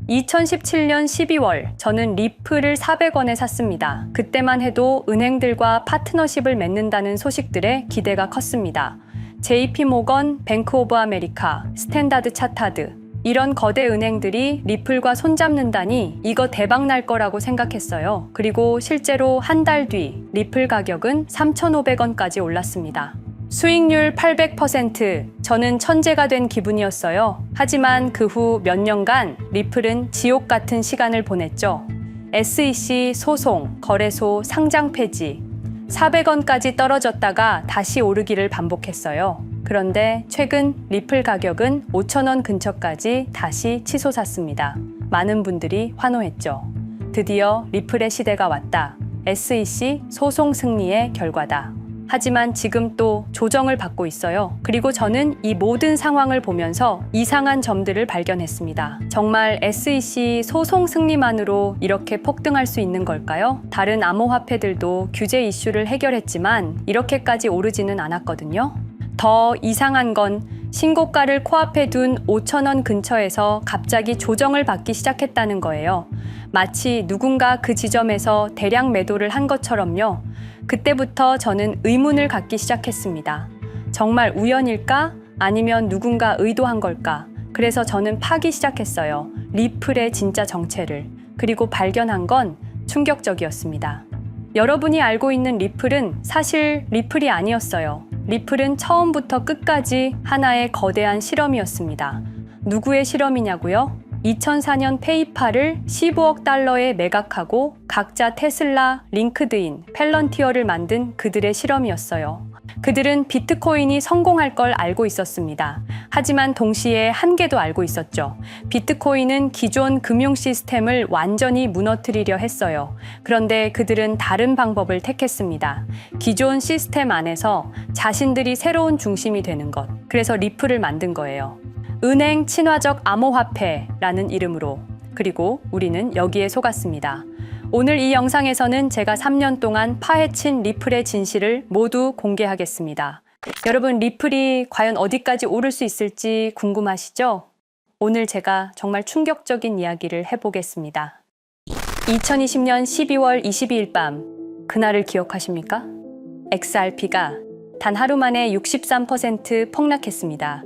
2017년 12월 저는 리플을 400원에 샀습니다. 그때만 해도 은행들과 파트너십을 맺는다는 소식들에 기대가 컸습니다. JP모건, 뱅크 오브 아메리카, 스탠다드 차타드 이런 거대 은행들이 리플과 손잡는다니 이거 대박 날 거라고 생각했어요. 그리고 실제로 한 달 뒤 리플 가격은 3,500원까지 올랐습니다. 수익률 800%, 저는 천재가 된 기분이었어요. 하지만 그 후 몇 년간 리플은 지옥 같은 시간을 보냈죠. SEC 소송, 거래소 상장 폐지, 400원까지 떨어졌다가 다시 오르기를 반복했어요. 그런데 최근 리플 가격은 5,000원 근처까지 다시 치솟았습니다. 많은 분들이 환호했죠. 드디어 리플의 시대가 왔다. SEC 소송 승리의 결과다. 하지만 지금 또 조정을 받고 있어요. 그리고 저는 이 모든 상황을 보면서 이상한 점들을 발견했습니다. 정말 SEC 소송 승리만으로 이렇게 폭등할 수 있는 걸까요? 다른 암호화폐들도 규제 이슈를 해결했지만 이렇게까지 오르지는 않았거든요. 더 이상한 건 신고가를 코앞에 둔 5,000원 근처에서 갑자기 조정을 받기 시작했다는 거예요. 마치 누군가 그 지점에서 대량 매도를 한 것처럼요. 그때부터 저는 의문을 갖기 시작했습니다. 정말 우연일까? 아니면 누군가 의도한 걸까? 그래서 저는 파기 시작했어요. 리플의 진짜 정체를. 그리고 발견한 건 충격적이었습니다. 여러분이 알고 있는 리플은 사실 리플이 아니었어요. 리플은 처음부터 끝까지 하나의 거대한 실험이었습니다. 누구의 실험이냐고요? 2004년 페이팔을 15억 달러에 매각하고 각자 테슬라, 링크드인, 펠런티어를 만든 그들의 실험이었어요. 그들은 비트코인이 성공할 걸 알고 있었습니다. 하지만 동시에 한계도 알고 있었죠. 비트코인은 기존 금융 시스템을 완전히 무너뜨리려 했어요. 그런데 그들은 다른 방법을 택했습니다. 기존 시스템 안에서 자신들이 새로운 중심이 되는 것. 그래서 리플을 만든 거예요. 은행 친화적 암호화폐라는 이름으로. 그리고 우리는 여기에 속았습니다. 오늘 이 영상에서는 제가 3년 동안 파헤친 리플의 진실을 모두 공개하겠습니다. 여러분, 리플이 과연 어디까지 오를 수 있을지 궁금하시죠? 오늘 제가 정말 충격적인 이야기를 해보겠습니다. 2020년 12월 22일 밤, 그날을 기억하십니까? XRP가 단 하루 만에 63% 폭락했습니다.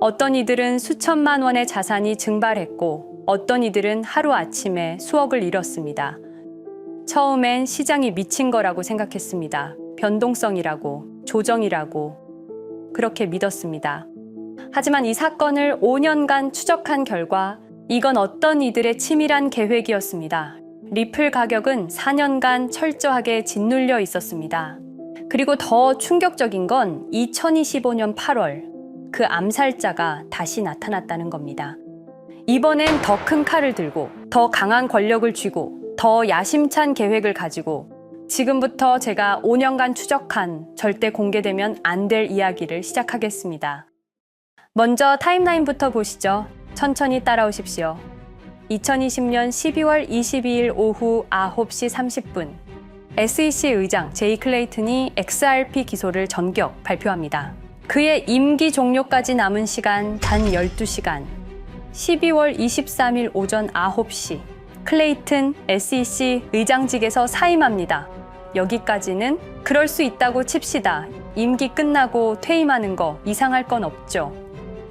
어떤 이들은 수천만 원의 자산이 증발했고 어떤 이들은 하루아침에 수억을 잃었습니다. 처음엔 시장이 미친 거라고 생각했습니다. 변동성이라고, 조정이라고 그렇게 믿었습니다. 하지만 이 사건을 5년간 추적한 결과 이건 어떤 이들의 치밀한 계획이었습니다. 리플 가격은 4년간 철저하게 짓눌려 있었습니다. 그리고 더 충격적인 건 2025년 8월 그 암살자가 다시 나타났다는 겁니다. 이번엔 더 큰 칼을 들고 더 강한 권력을 쥐고 더 야심찬 계획을 가지고 지금부터 제가 5년간 추적한 절대 공개되면 안 될 이야기를 시작하겠습니다. 먼저 타임라인부터 보시죠. 천천히 따라오십시오. 2020년 12월 22일 오후 9시 30분 SEC 의장 제이 클레이튼이 XRP 기소를 전격 발표합니다. 그의 임기 종료까지 남은 시간 단 12시간. 12월 23일 오전 9시 클레이튼 SEC 의장직에서 사임합니다. 여기까지는 그럴 수 있다고 칩시다. 임기 끝나고 퇴임하는 거 이상할 건 없죠.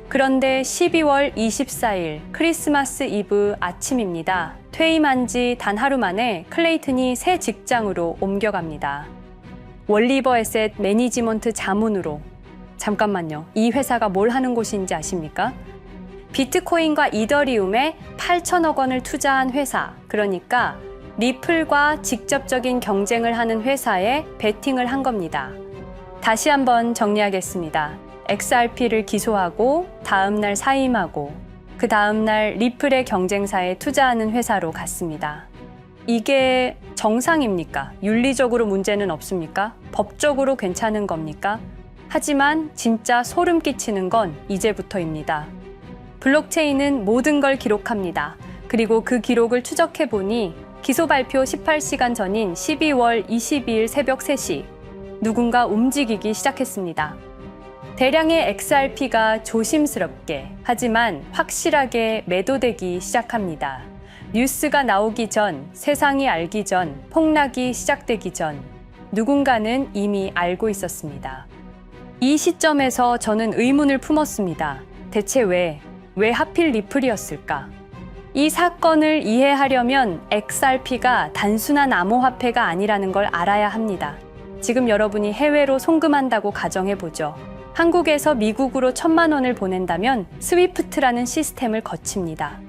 그런데 12월 24일 크리스마스 이브 아침입니다. 퇴임한 지 단 하루 만에 클레이튼이 새 직장으로 옮겨갑니다. 월리버 에셋 매니지먼트 자문으로. 잠깐만요. 이 회사가 뭘 하는 곳인지 아십니까? 비트코인과 이더리움에 8천억 원을 투자한 회사, 그러니까 리플과 직접적인 경쟁을 하는 회사에 베팅을 한 겁니다. 다시 한번 정리하겠습니다. XRP를 기소하고 다음날 사임하고 그 다음날 리플의 경쟁사에 투자하는 회사로 갔습니다. 이게 정상입니까? 윤리적으로 문제는 없습니까? 법적으로 괜찮은 겁니까? 하지만 진짜 소름 끼치는 건 이제부터입니다. 블록체인은 모든 걸 기록합니다. 그리고 그 기록을 추적해보니 기소 발표 18시간 전인 12월 22일 새벽 3시 누군가 움직이기 시작했습니다. 대량의 XRP가 조심스럽게 하지만 확실하게 매도되기 시작합니다. 뉴스가 나오기 전, 세상이 알기 전, 폭락이 시작되기 전 누군가는 이미 알고 있었습니다. 이 시점에서 저는 의문을 품었습니다. 대체 왜 하필 리플이었을까? 이 사건을 이해하려면 XRP가 단순한 암호화폐가 아니라는 걸 알아야 합니다. 지금 여러분이 해외로 송금한다고 가정해보죠. 한국에서 미국으로 1,000만 원을 보낸다면 스위프트라는 시스템을 거칩니다.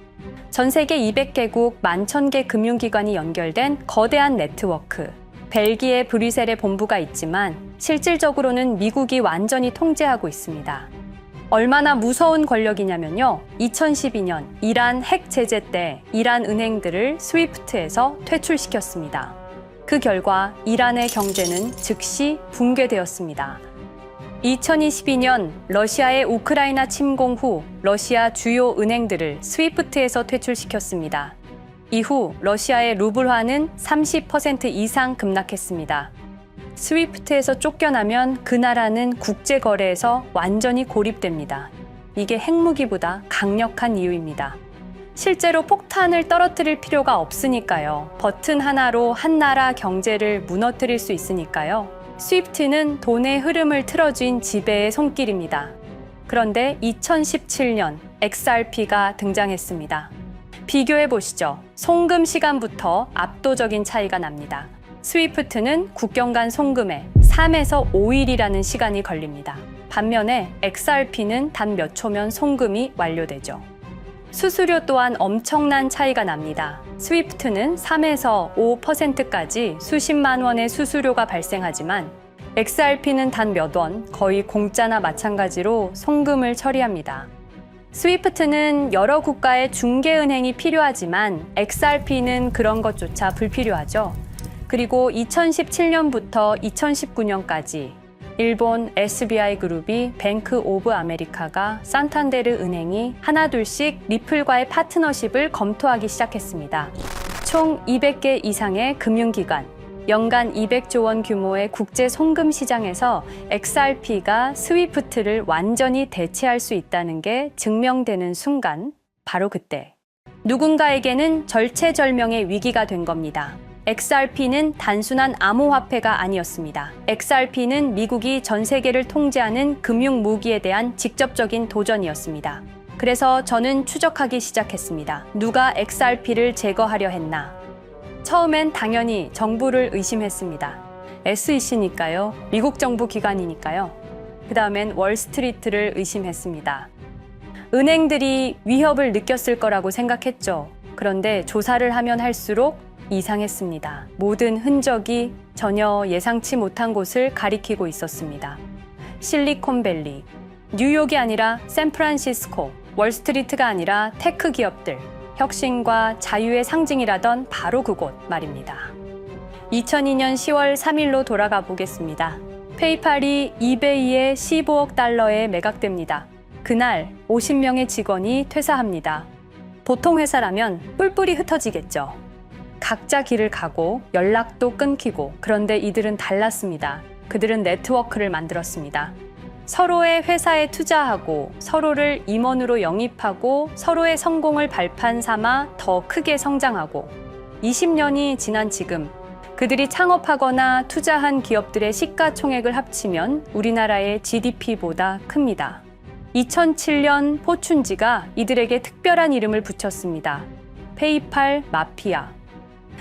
전 세계 200개국 11,000개 금융기관이 연결된 거대한 네트워크. 벨기에 브뤼셀에 본부가 있지만 실질적으로는 미국이 완전히 통제하고 있습니다. 얼마나 무서운 권력이냐면요. 2012년 이란 핵 제재 때 이란 은행들을 스위프트에서 퇴출시켰습니다. 그 결과 이란의 경제는 즉시 붕괴되었습니다. 2022년 러시아의 우크라이나 침공 후 러시아 주요 은행들을 스위프트에서 퇴출시켰습니다. 이후 러시아의 루블화는 30% 이상 급락했습니다. 스위프트에서 쫓겨나면 그 나라는 국제거래에서 완전히 고립됩니다. 이게 핵무기보다 강력한 이유입니다. 실제로 폭탄을 떨어뜨릴 필요가 없으니까요. 버튼 하나로 한 나라 경제를 무너뜨릴 수 있으니까요. 스위프트는 돈의 흐름을 틀어쥔 지배의 손길입니다. 그런데 2017년 XRP가 등장했습니다. 비교해 보시죠. 송금 시간부터 압도적인 차이가 납니다. 스위프트는 국경 간 송금에 3에서 5일이라는 시간이 걸립니다. 반면에 XRP는 단 몇 초면 송금이 완료되죠. 수수료 또한 엄청난 차이가 납니다. 스위프트는 3에서 5%까지 수십만 원의 수수료가 발생하지만 XRP는 단 몇 원, 거의 공짜나 마찬가지로 송금을 처리합니다. 스위프트는 여러 국가의 중개은행이 필요하지만 XRP는 그런 것조차 불필요하죠. 그리고 2017년부터 2019년까지 일본 SBI 그룹이 뱅크 오브 아메리카가 산탄데르 은행이 하나둘씩 리플과의 파트너십을 검토하기 시작했습니다. 총 200개 이상의 금융기관, 연간 200조 원 규모의 국제 송금 시장에서 XRP가 스위프트를 완전히 대체할 수 있다는 게 증명되는 순간, 바로 그때 누군가에게는 절체절명의 위기가 된 겁니다. XRP는 단순한 암호화폐가 아니었습니다. XRP는 미국이 전 세계를 통제하는 금융 무기에 대한 직접적인 도전이었습니다. 그래서 저는 추적하기 시작했습니다. 누가 XRP를 제거하려 했나? 처음엔 당연히 정부를 의심했습니다. SEC니까요. 미국 정부 기관이니까요. 그 다음엔 월스트리트를 의심했습니다. 은행들이 위협을 느꼈을 거라고 생각했죠. 그런데 조사를 하면 할수록 이상했습니다. 모든 흔적이 전혀 예상치 못한 곳을 가리키고 있었습니다. 실리콘밸리, 뉴욕이 아니라 샌프란시스코, 월스트리트가 아니라 테크 기업들, 혁신과 자유의 상징이라던 바로 그곳 말입니다. 2002년 10월 3일로 돌아가 보겠습니다. 페이팔이 이베이에 15억 달러에 매각됩니다. 그날 50명의 직원이 퇴사합니다. 보통 회사라면 뿔뿔이 흩어지겠죠. 각자 길을 가고 연락도 끊기고, 그런데 이들은 달랐습니다. 그들은 네트워크를 만들었습니다. 서로의 회사에 투자하고 서로를 임원으로 영입하고 서로의 성공을 발판 삼아 더 크게 성장하고 20년이 지난 지금 그들이 창업하거나 투자한 기업들의 시가총액을 합치면 우리나라의 GDP보다 큽니다. 2007년 포춘지가 이들에게 특별한 이름을 붙였습니다. 페이팔 마피아.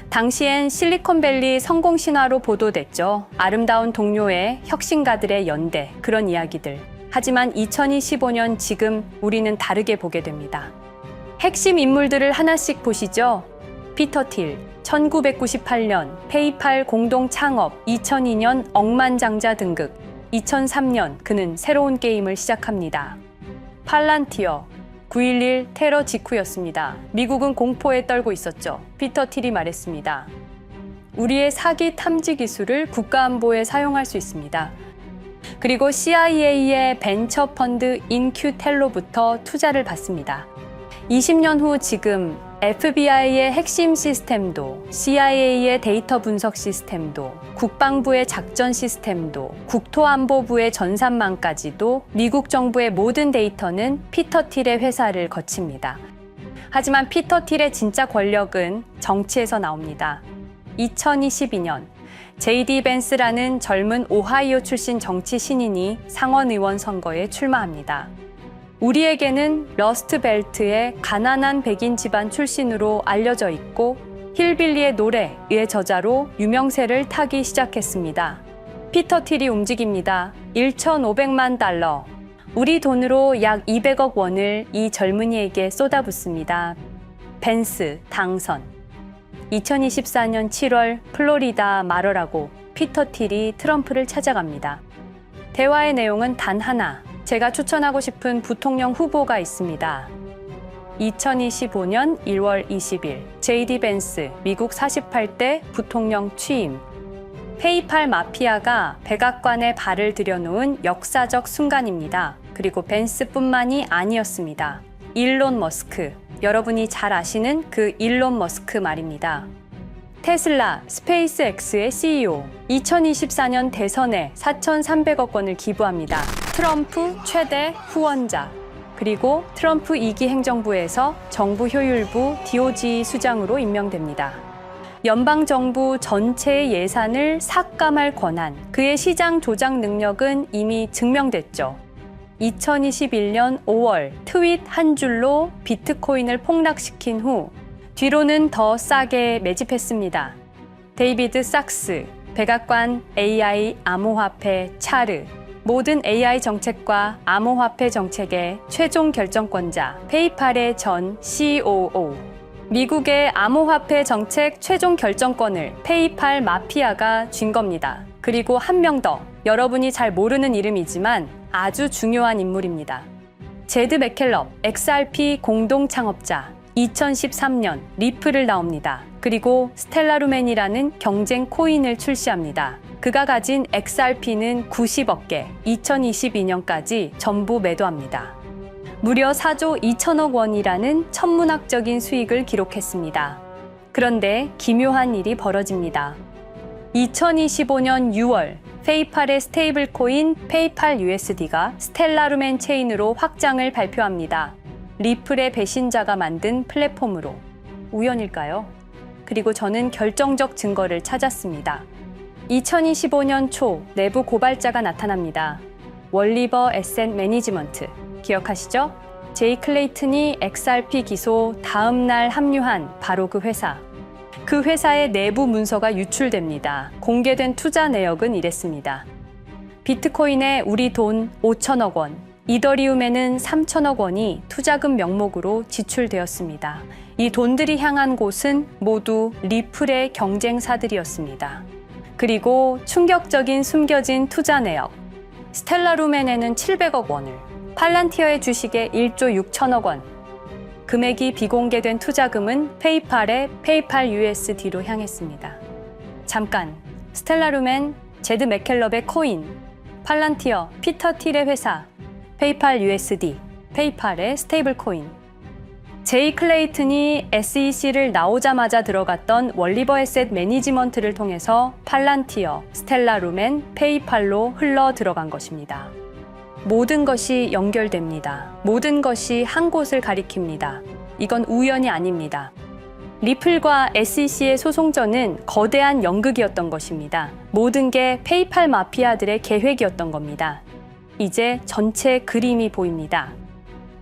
당시엔 실리콘밸리 성공 신화로 보도됐죠. 아름다운 동료의 혁신가들의 연대, 그런 이야기들. 하지만 2025년 지금 우리는 다르게 보게 됩니다. 핵심 인물들을 하나씩 보시죠. 피터 틸, 1998년 페이팔 공동 창업, 2002년 억만장자 등극, 2003년 그는 새로운 게임을 시작합니다. 팔란티어, 9.11 테러 직후였습니다. 미국은 공포에 떨고 있었죠. 피터 틸이 말했습니다. 우리의 사기 탐지 기술을 국가안보에 사용할 수 있습니다. 그리고 CIA의 벤처 펀드 인큐텔로부터 투자를 받습니다. 20년 후 지금 FBI의 핵심 시스템도, CIA의 데이터 분석 시스템도, 국방부의 작전 시스템도, 국토안보부의 전산망까지도 미국 정부의 모든 데이터는 피터 틸의 회사를 거칩니다. 하지만 피터 틸의 진짜 권력은 정치에서 나옵니다. 2022년 J.D. 벤스라는 젊은 오하이오 출신 정치 신인이 상원 의원 선거에 출마합니다. 우리에게는 러스트 벨트의 가난한 백인 집안 출신으로 알려져 있고 힐빌리의 노래의 저자로 유명세를 타기 시작했습니다. 피터 틸이 움직입니다. 1,500만 달러, 우리 돈으로 약 200억 원을 이 젊은이에게 쏟아붓습니다. 벤스 당선. 2024년 7월 플로리다 마러라고 피터 틸이 트럼프를 찾아갑니다. 대화의 내용은 단 하나, 제가 추천하고 싶은 부통령 후보가 있습니다. 2025년 1월 20일 J.D. 벤스 미국 48대 부통령 취임. 페이팔 마피아가 백악관에 발을 들여놓은 역사적 순간입니다. 그리고 벤스뿐만이 아니었습니다. 일론 머스크, 여러분이 잘 아시는 그 일론 머스크 말입니다. 테슬라, 스페이스X의 CEO, 2024년 대선에 4,300억 원을 기부합니다. 트럼프 최대 후원자, 그리고 트럼프 2기 행정부에서 정부 효율부 DOJ 수장으로 임명됩니다. 연방정부 전체의 예산을 삭감할 권한, 그의 시장 조작 능력은 이미 증명됐죠. 2021년 5월 트윗 한 줄로 비트코인을 폭락시킨 후 뒤로는 더 싸게 매집했습니다. 데이비드 sak스, 백악관 AI 암호화폐 차르, 모든 AI 정책과 암호화폐 정책의 최종 결정권자 페이팔의 전 COO, 미국의 암호화폐 정책 최종 결정권을 페이팔 마피아가 쥔 겁니다. 그리고 한 명 더, 여러분이 잘 모르는 이름이지만 아주 중요한 인물입니다. 제드 맥켈럽, XRP 공동 창업자, 2013년 리플을 나옵니다. 그리고 스텔라루멘이라는 경쟁 코인을 출시합니다. 그가 가진 XRP는 90억 개, 2022년까지 전부 매도합니다. 무려 4조 2천억 원이라는 천문학적인 수익을 기록했습니다. 그런데 기묘한 일이 벌어집니다. 2025년 6월 페이팔의 스테이블 코인 페이팔 USD가 스텔라루멘 체인으로 확장을 발표합니다. 리플의 배신자가 만든 플랫폼으로. 우연일까요? 그리고 저는 결정적 증거를 찾았습니다. 2025년 초 내부 고발자가 나타납니다. 월리버 에셋 매니지먼트. 기억하시죠? 제이 클레이튼이 XRP 기소 다음 날 합류한 바로 그 회사. 그 회사의 내부 문서가 유출됩니다. 공개된 투자 내역은 이랬습니다. 비트코인에 우리 돈 5천억 원, 이더리움에는 3천억 원이 투자금 명목으로 지출되었습니다. 이 돈들이 향한 곳은 모두 리플의 경쟁사들이었습니다. 그리고 충격적인 숨겨진 투자 내역. 스텔라루멘에는 700억 원을, 팔란티어의 주식에 1조 6천억 원, 금액이 비공개된 투자금은 페이팔의 페이팔 USD로 향했습니다. 잠깐, 스텔라루멘, 제드 맥켈럽의 코인, 팔란티어, 피터 틸의 회사, 페이팔 USD, 페이팔의 스테이블 코인. 제이 클레이튼이 SEC를 나오자마자 들어갔던 월리버 에셋 매니지먼트를 통해서 팔란티어, 스텔라루멘, 페이팔로 흘러 들어간 것입니다. 모든 것이 연결됩니다. 모든 것이 한 곳을 가리킵니다. 이건 우연이 아닙니다. 리플과 SEC의 소송전은 거대한 연극이었던 것입니다. 모든 게 페이팔 마피아들의 계획이었던 겁니다. 이제 전체 그림이 보입니다.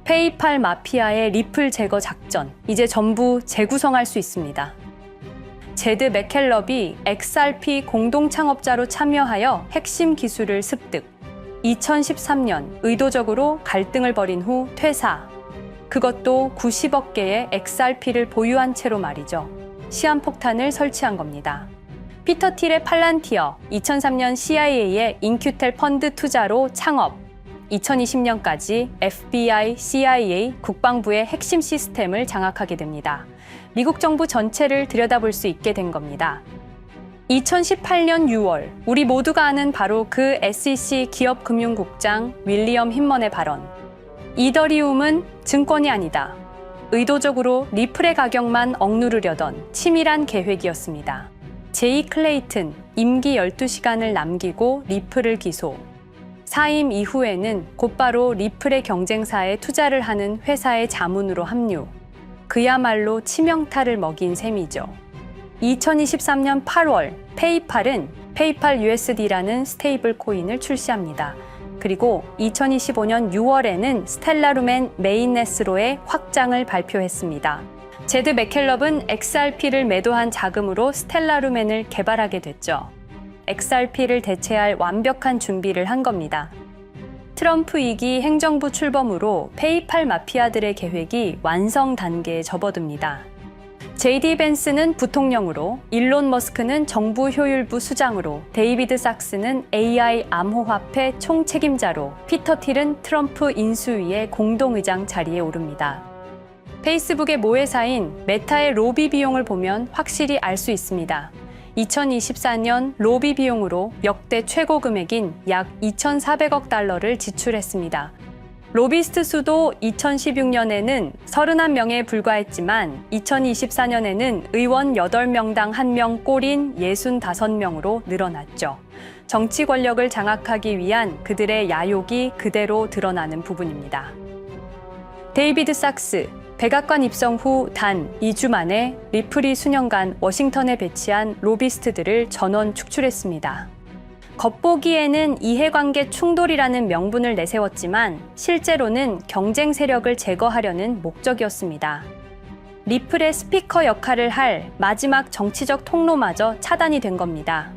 페이팔 마피아의 리플 제거 작전, 이제 전부 재구성할 수 있습니다. 제드 맥켈럽이 XRP 공동 창업자로 참여하여 핵심 기술을 습득. 2013년 의도적으로 갈등을 벌인 후 퇴사. 그것도 90억 개의 XRP를 보유한 채로 말이죠. 시한폭탄을 설치한 겁니다. 피터 틸의 팔란티어, 2003년 CIA의 인큐텔 펀드 투자로 창업. 2020년까지 FBI, CIA, 국방부의 핵심 시스템을 장악하게 됩니다. 미국 정부 전체를 들여다볼 수 있게 된 겁니다. 2018년 6월, 우리 모두가 아는 바로 그 SEC 기업금융국장 윌리엄 힌먼의 발언. 이더리움은 증권이 아니다. 의도적으로 리플의 가격만 억누르려던 치밀한 계획이었습니다. 제이 클레이튼 임기 12시간을 남기고 리플을 기소. 사임 이후에는 곧바로 리플의 경쟁사에 투자를 하는 회사의 자문으로 합류. 그야말로 치명타를 먹인 셈이죠. 2023년 8월 페이팔은 페이팔 USD라는 스테이블 코인을 출시합니다. 그리고 2025년 6월에는 스텔라룸앤 메인넷으로의 확장을 발표했습니다. 제드 맥켈럽은 XRP를 매도한 자금으로 스텔라룸앤을 개발하게 됐죠. XRP를 대체할 완벽한 준비를 한 겁니다. 트럼프 2기 행정부 출범으로 페이팔 마피아들의 계획이 완성 단계에 접어듭니다. JD 벤스는 부통령으로, 일론 머스크는 정부 효율부 수장으로, 데이비드 sak스는 AI 암호화폐 총책임자로, 피터 틸은 트럼프 인수위의 공동의장 자리에 오릅니다. 페이스북의 모회사인 메타의 로비 비용을 보면 확실히 알 수 있습니다. 2024년 로비 비용으로 역대 최고 금액인 약 2,400억 달러를 지출했습니다. 로비스트 수도 2016년에는 31명에 불과했지만 2024년에는 의원 8명당 1명 꼴인 65명으로 늘어났죠. 정치 권력을 장악하기 위한 그들의 야욕이 그대로 드러나는 부분입니다. 데이비드 sak스, 백악관 입성 후 단 2주 만에 리플이 수년간 워싱턴에 배치한 로비스트들을 전원 축출했습니다. 겉보기에는 이해관계 충돌이라는 명분을 내세웠지만 실제로는 경쟁 세력을 제거하려는 목적이었습니다. 리플의 스피커 역할을 할 마지막 정치적 통로마저 차단이 된 겁니다.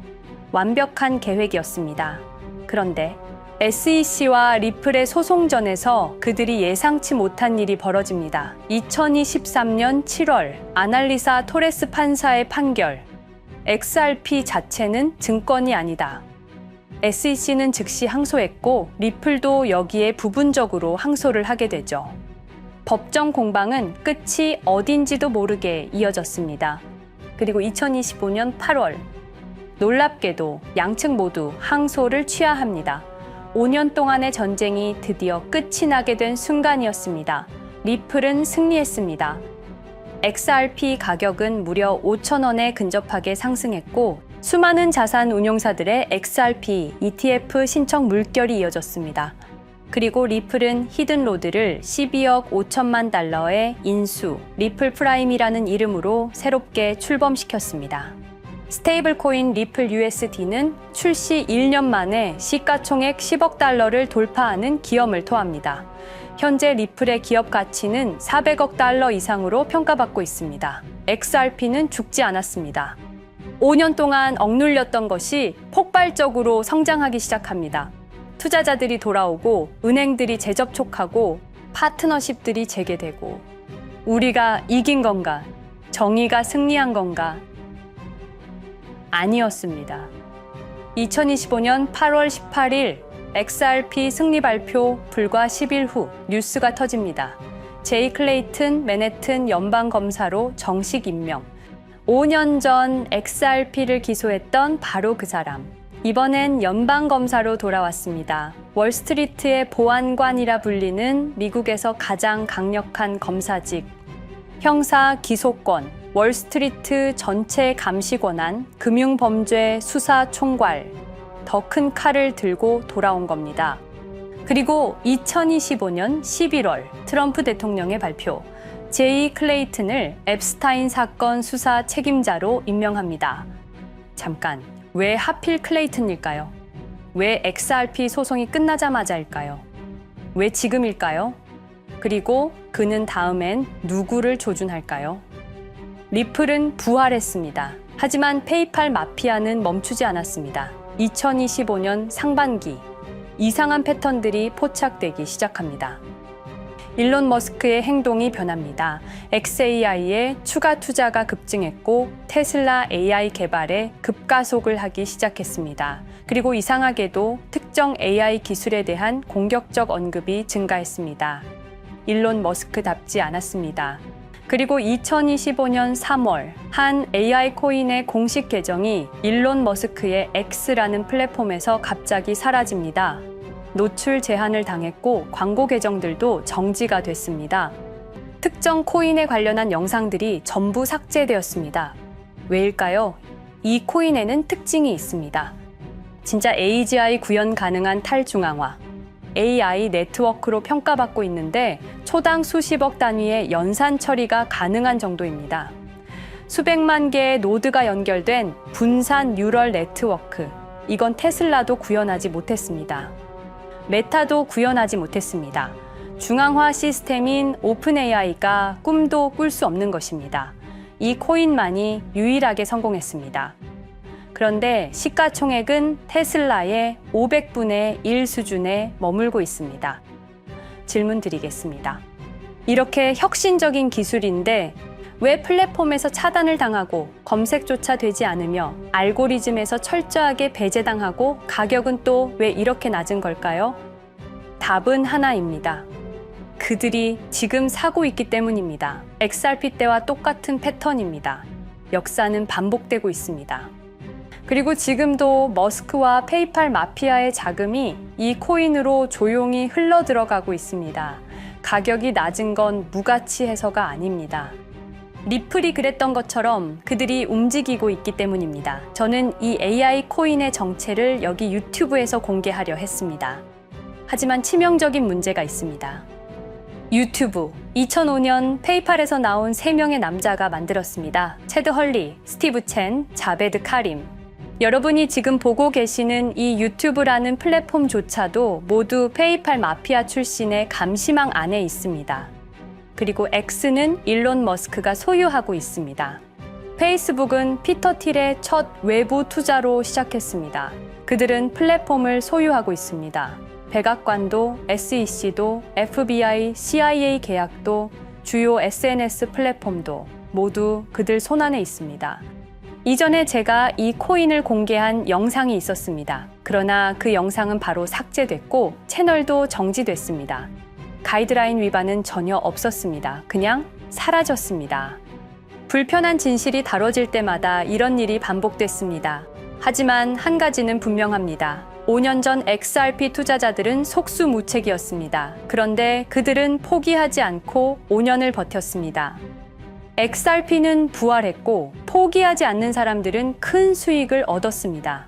완벽한 계획이었습니다. 그런데 SEC와 리플의 소송전에서 그들이 예상치 못한 일이 벌어집니다. 2023년 7월 아날리사 토레스 판사의 판결. XRP 자체는 증권이 아니다. SEC는 즉시 항소했고 리플도 여기에 부분적으로 항소를 하게 되죠. 법정 공방은 끝이 어딘지도 모르게 이어졌습니다. 그리고 2025년 8월 놀랍게도 양측 모두 항소를 취하합니다. 5년 동안의 전쟁이 드디어 끝이 나게 된 순간이었습니다. 리플은 승리했습니다. XRP 가격은 무려 5,000원에 근접하게 상승했고 수많은 자산 운용사들의 XRP ETF 신청 물결이 이어졌습니다. 그리고 리플은 히든로드를 12억 5천만 달러의 인수, 리플 프라임이라는 이름으로 새롭게 출범시켰습니다. 스테이블 코인 리플 USD는 출시 1년 만에 시가총액 10억 달러를 돌파하는 기염을 토합니다. 현재 리플의 기업 가치는 400억 달러 이상으로 평가받고 있습니다. XRP는 죽지 않았습니다. 5년 동안 억눌렸던 것이 폭발적으로 성장하기 시작합니다. 투자자들이 돌아오고 은행들이 재접촉하고 파트너십들이 재개되고 우리가 이긴 건가? 정의가 승리한 건가? 아니었습니다. 2025년 8월 18일 XRP 승리 발표 불과 10일 후 뉴스가 터집니다. 제이 클레이튼 맨해튼 연방검사로 정식 임명. 5년 전 XRP를 기소했던 바로 그 사람. 이번엔 연방검사로 돌아왔습니다. 월스트리트의 보안관이라 불리는 미국에서 가장 강력한 검사직. 형사 기소권, 월스트리트 전체 감시 권한, 금융범죄 수사 총괄. 더 큰 칼을 들고 돌아온 겁니다. 그리고 2025년 11월 트럼프 대통령의 발표. 제이 클레이튼을 앱스타인 사건 수사 책임자로 임명합니다. 잠깐, 왜 하필 클레이튼일까요? 왜 XRP 소송이 끝나자마자일까요? 왜 지금일까요? 그리고 그는 다음엔 누구를 조준할까요? 리플은 부활했습니다. 하지만 페이팔 마피아는 멈추지 않았습니다. 2025년 상반기, 이상한 패턴들이 포착되기 시작합니다. 일론 머스크의 행동이 변합니다. xAI에 추가 투자가 급증했고 테슬라 AI 개발에 급가속을 하기 시작했습니다. 그리고 이상하게도 특정 AI 기술에 대한 공격적 언급이 증가했습니다. 일론 머스크답지 않았습니다. 그리고 2025년 3월 한 AI 코인의 공식 계정이 일론 머스크의 X라는 플랫폼에서 갑자기 사라집니다. 노출 제한을 당했고 광고 계정들도 정지가 됐습니다. 특정 코인에 관련한 영상들이 전부 삭제되었습니다. 왜일까요? 이 코인에는 특징이 있습니다. 진짜 AGI 구현 가능한 탈중앙화, AI 네트워크로 평가받고 있는데 초당 수십억 단위의 연산 처리가 가능한 정도입니다. 수백만 개의 노드가 연결된 분산 뉴럴 네트워크, 이건 테슬라도 구현하지 못했습니다. 메타도 구현하지 못했습니다. 중앙화 시스템인 오픈 AI가 꿈도 꿀 수 없는 것입니다. 이 코인만이 유일하게 성공했습니다. 그런데 시가총액은 테슬라의 500분의 1 수준에 머물고 있습니다. 질문 드리겠습니다. 이렇게 혁신적인 기술인데 왜 플랫폼에서 차단을 당하고 검색조차 되지 않으며 알고리즘에서 철저하게 배제당하고 가격은 또 왜 이렇게 낮은 걸까요? 답은 하나입니다. 그들이 지금 사고 있기 때문입니다. XRP 때와 똑같은 패턴입니다. 역사는 반복되고 있습니다. 그리고 지금도 머스크와 페이팔 마피아의 자금이 이 코인으로 조용히 흘러 들어가고 있습니다. 가격이 낮은 건 무가치해서가 아닙니다. 리플이 그랬던 것처럼 그들이 움직이고 있기 때문입니다. 저는 이 AI 코인의 정체를 여기 유튜브에서 공개하려 했습니다. 하지만 치명적인 문제가 있습니다. 유튜브, 2005년 페이팔에서 나온 3명의 남자가 만들었습니다. 체드 헐리, 스티브 첸, 자베드 카림. 여러분이 지금 보고 계시는 이 유튜브라는 플랫폼조차도 모두 페이팔 마피아 출신의 감시망 안에 있습니다. 그리고 X는 일론 머스크가 소유하고 있습니다. 페이스북은 피터 틸의 첫 외부 투자로 시작했습니다. 그들은 플랫폼을 소유하고 있습니다. 백악관도, SEC도, FBI, CIA 계약도, 주요 SNS 플랫폼도 모두 그들 손안에 있습니다. 이전에 제가 이 코인을 공개한 영상이 있었습니다. 그러나 그 영상은 바로 삭제됐고 채널도 정지됐습니다. 가이드라인 위반은 전혀 없었습니다. 그냥 사라졌습니다. 불편한 진실이 다뤄질 때마다 이런 일이 반복됐습니다. 하지만 한 가지는 분명합니다. 5년 전 XRP 투자자들은 속수무책이었습니다. 그런데 그들은 포기하지 않고 5년을 버텼습니다. XRP는 부활했고 포기하지 않는 사람들은 큰 수익을 얻었습니다.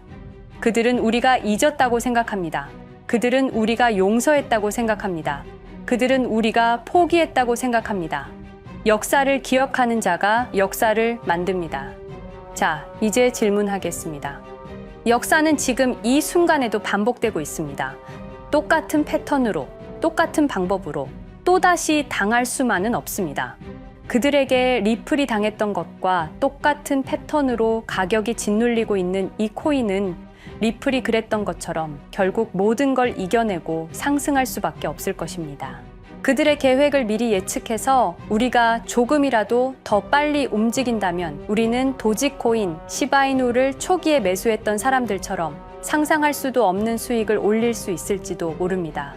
그들은 우리가 잊었다고 생각합니다. 그들은 우리가 용서했다고 생각합니다. 그들은 우리가 포기했다고 생각합니다. 역사를 기억하는 자가 역사를 만듭니다. 자, 이제 질문하겠습니다. 역사는 지금 이 순간에도 반복되고 있습니다. 똑같은 패턴으로, 똑같은 방법으로 또다시 당할 수만은 없습니다. 그들에게 리플이 당했던 것과 똑같은 패턴으로 가격이 짓눌리고 있는 이 코인은 리플이 그랬던 것처럼 결국 모든 걸 이겨내고 상승할 수밖에 없을 것입니다. 그들의 계획을 미리 예측해서 우리가 조금이라도 더 빨리 움직인다면 우리는 도지코인, 시바이누를 초기에 매수했던 사람들처럼 상상할 수도 없는 수익을 올릴 수 있을지도 모릅니다.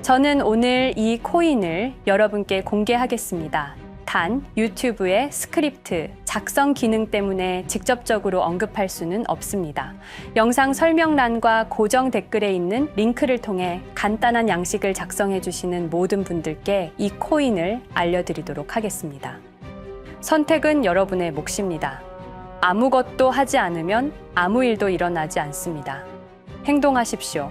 저는 오늘 이 코인을 여러분께 공개하겠습니다. 단, 유튜브의 스크립트, 작성 기능 때문에 직접적으로 언급할 수는 없습니다. 영상 설명란과 고정 댓글에 있는 링크를 통해 간단한 양식을 작성해 주시는 모든 분들께 이 코인을 알려드리도록 하겠습니다. 선택은 여러분의 몫입니다. 아무것도 하지 않으면 아무 일도 일어나지 않습니다. 행동하십시오.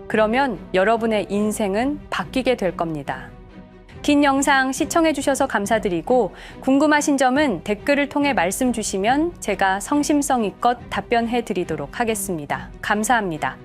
그러면 여러분의 인생은 바뀌게 될 겁니다. 긴 영상 시청해주셔서 감사드리고 궁금하신 점은 댓글을 통해 말씀 주시면 제가 성심성의껏 답변해 드리도록 하겠습니다. 감사합니다.